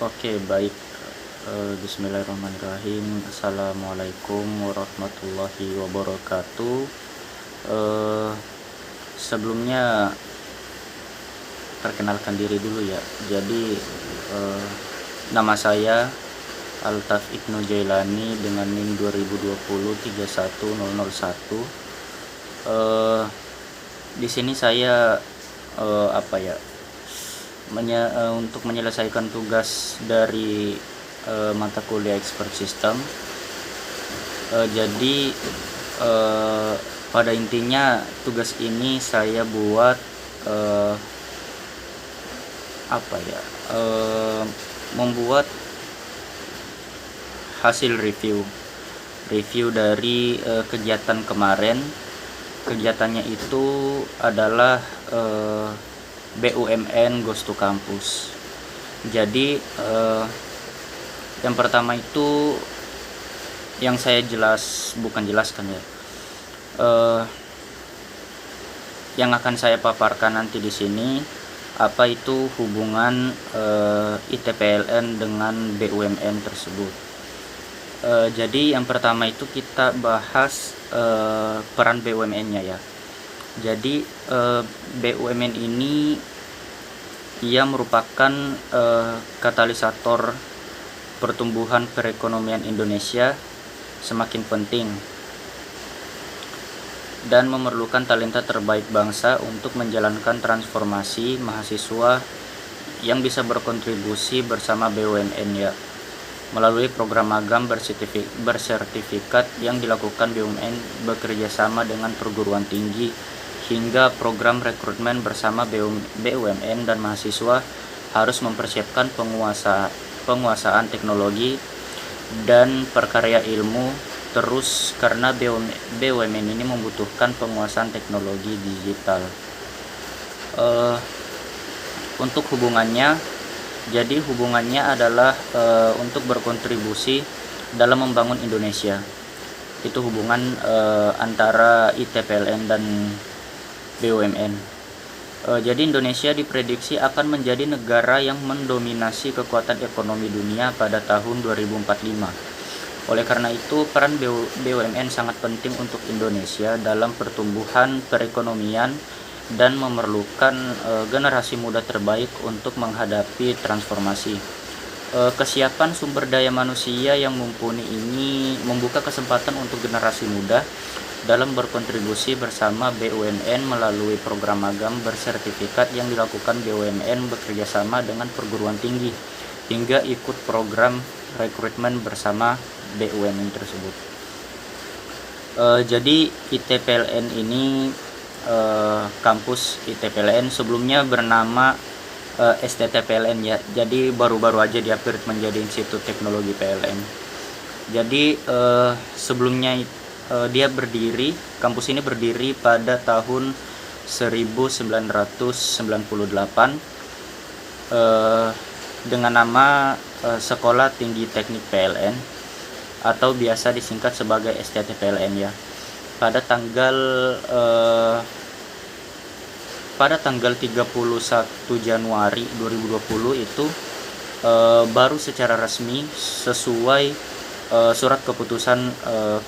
Oke, baik. Bismillahirrahmanirrahim. Assalamualaikum warahmatullahi wabarakatuh. Eh, Sebelumnya perkenalkan diri dulu ya. Jadi eh, nama saya Altaf Ibnu Jailani dengan NIM 2020 31001. Eh, di sini saya apa ya? Untuk menyelesaikan tugas dari mata kuliah Expert System. Jadi eh, pada intinya tugas ini saya buat eh, apa ya? Membuat hasil review dari kegiatan kemarin. Kegiatannya itu adalah BUMN Goes to Campus. Jadi yang pertama itu yang saya bukan jelaskan ya. Yang akan saya paparkan nanti di sini apa itu hubungan ITPLN dengan BUMN tersebut. Jadi yang pertama itu kita bahas peran BUMN-nya ya. Jadi BUMN ini ia merupakan katalisator pertumbuhan perekonomian Indonesia semakin penting dan memerlukan talenta terbaik bangsa untuk menjalankan transformasi mahasiswa yang bisa berkontribusi bersama BUMN ya, melalui program magang bersertifikat yang dilakukan BUMN bekerjasama dengan perguruan tinggi hingga program rekrutmen bersama BUMN dan mahasiswa harus mempersiapkan penguasaan teknologi dan perkarya ilmu terus karena BUMN ini membutuhkan penguasaan teknologi digital. Untuk hubungannya, jadi hubungannya adalah untuk berkontribusi dalam membangun Indonesia. Itu hubungan antara ITPLN dan BUMN. Jadi Indonesia diprediksi akan menjadi negara yang mendominasi kekuatan ekonomi dunia pada tahun 2045. Oleh karena itu, peran BUMN sangat penting untuk Indonesia dalam pertumbuhan perekonomian dan memerlukan generasi muda terbaik untuk menghadapi transformasi. Kesiapan sumber daya manusia yang mumpuni ini membuka kesempatan untuk generasi muda dalam berkontribusi bersama BUMN melalui program magang bersertifikat yang dilakukan BUMN bekerjasama dengan perguruan tinggi hingga ikut program rekrutmen bersama BUMN tersebut. Jadi ITPLN ini kampus ITPLN sebelumnya bernama STTPLN ya. Jadi baru-baru aja di-upgrade menjadi Institut Teknologi PLN. Jadi sebelumnya kampus ini berdiri pada tahun 1998 dengan nama Sekolah Tinggi Teknik PLN atau biasa disingkat sebagai STTPLN ya. Pada tanggal 31 Januari 2020 itu baru secara resmi sesuai surat keputusan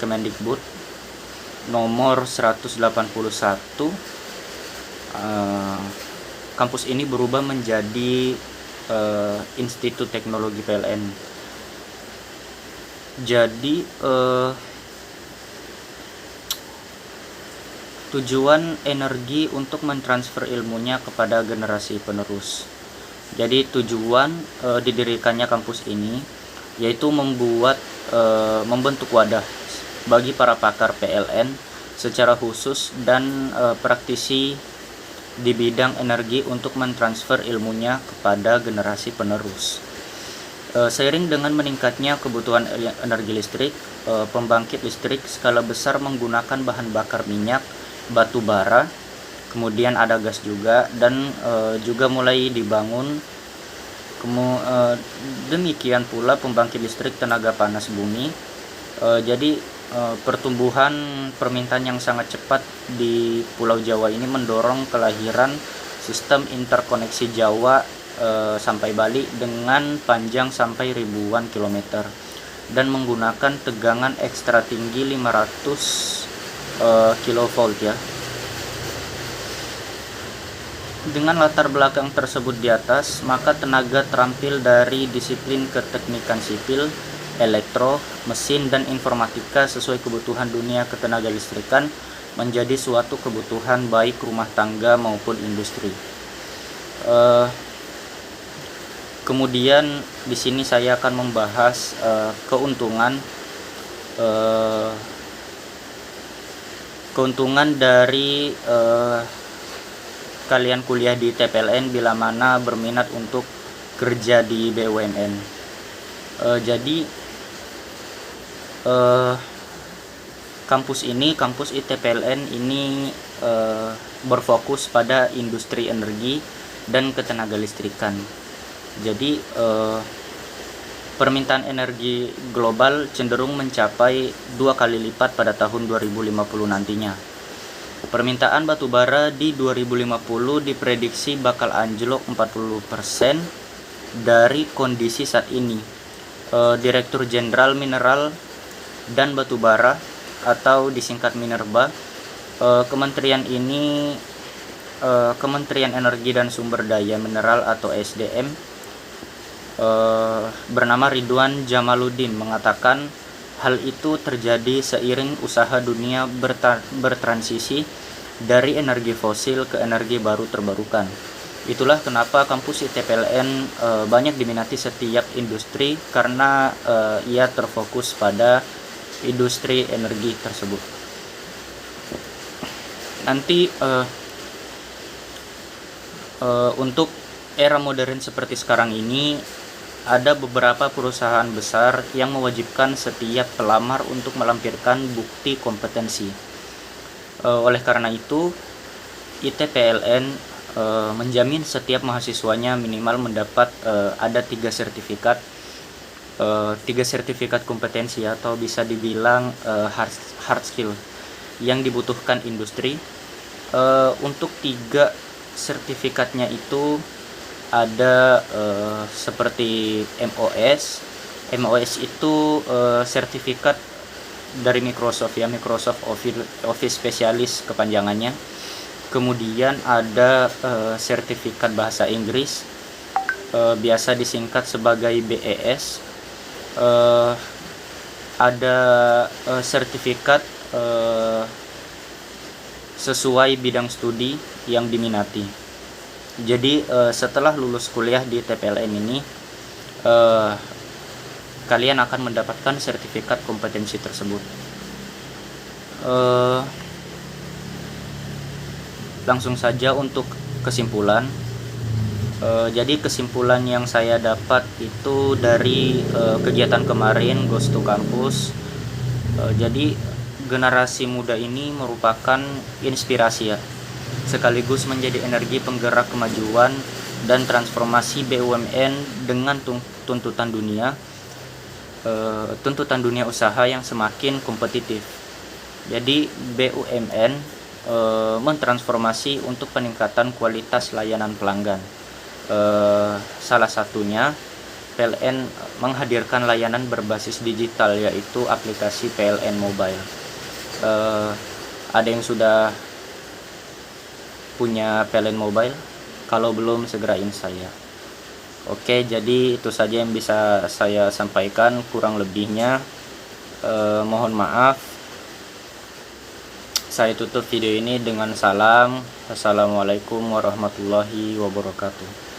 Kemendikbud nomor 181, kampus ini berubah menjadi Institut Teknologi PLN. Jadi tujuan energi untuk mentransfer ilmunya kepada generasi penerus. Jadi tujuan didirikannya kampus ini yaitu membentuk wadah bagi para pakar PLN secara khusus dan praktisi di bidang energi untuk mentransfer ilmunya kepada generasi penerus. Seiring dengan meningkatnya kebutuhan energi listrik, pembangkit listrik skala besar menggunakan bahan bakar minyak, batu bara, kemudian ada gas juga, dan juga mulai dibangun. Demikian pula pembangkit listrik tenaga panas bumi. Jadi pertumbuhan permintaan yang sangat cepat di Pulau Jawa ini mendorong kelahiran sistem interkoneksi Jawa sampai Bali dengan panjang sampai ribuan kilometer dan menggunakan tegangan ekstra tinggi 500 kilovolt ya. Dengan latar belakang tersebut di atas, maka tenaga terampil dari disiplin keteknikan sipil, elektro, mesin, dan informatika sesuai kebutuhan dunia ketenagalistrikan menjadi suatu kebutuhan baik rumah tangga maupun industri. Kemudian di sini saya akan membahas keuntungan dari kalian kuliah di TPLN bila mana berminat untuk kerja di BUMN. Jadi kampus ITPLN ini berfokus pada industri energi dan ketenagalistrikan. Jadi permintaan energi global cenderung mencapai 2 kali lipat pada tahun 2050 nantinya. Permintaan batu bara di 2050 diprediksi bakal anjlok 40% dari kondisi saat ini. Direktur Jenderal Mineral dan Batu Bara atau disingkat Minerba, kementerian Energi dan Sumber Daya Mineral atau SDM, bernama Ridwan Jamaluddin mengatakan hal itu terjadi seiring usaha dunia bertransisi dari energi fosil ke energi baru terbarukan. Itulah kenapa kampus ITPLN banyak diminati setiap industri karena ia terfokus pada industri energi tersebut. Nanti untuk era modern seperti sekarang ini, ada beberapa perusahaan besar yang mewajibkan setiap pelamar untuk melampirkan bukti kompetensi. Oleh karena itu, ITPLN menjamin setiap mahasiswanya minimal mendapat ada 3 sertifikat kompetensi atau bisa dibilang hard skill yang dibutuhkan industri. Untuk 3 sertifikatnya itu ada seperti MOS. MOS itu sertifikat dari Microsoft ya, Microsoft Office Specialist kepanjangannya. Kemudian ada sertifikat bahasa Inggris, biasa disingkat sebagai BES. Ada sertifikat sesuai bidang studi yang diminati. Jadi setelah lulus kuliah di TPLN ini, kalian akan mendapatkan sertifikat kompetensi tersebut. Langsung saja untuk kesimpulan. Jadi kesimpulan yang saya dapat itu dari kegiatan kemarin Ghost to Campus. Jadi generasi muda ini merupakan inspirasi ya, sekaligus menjadi energi penggerak kemajuan dan transformasi BUMN dengan tuntutan dunia usaha yang semakin kompetitif. Jadi BUMN mentransformasi untuk peningkatan kualitas layanan pelanggan. Salah satunya PLN menghadirkan layanan berbasis digital, yaitu aplikasi PLN Mobile. Ada yang sudah punya PLN Mobile? Kalau belum, segerain saya. Oke, jadi itu saja yang bisa saya sampaikan. Kurang lebihnya mohon maaf. Saya tutup video ini dengan salam. Assalamualaikum warahmatullahi wabarakatuh.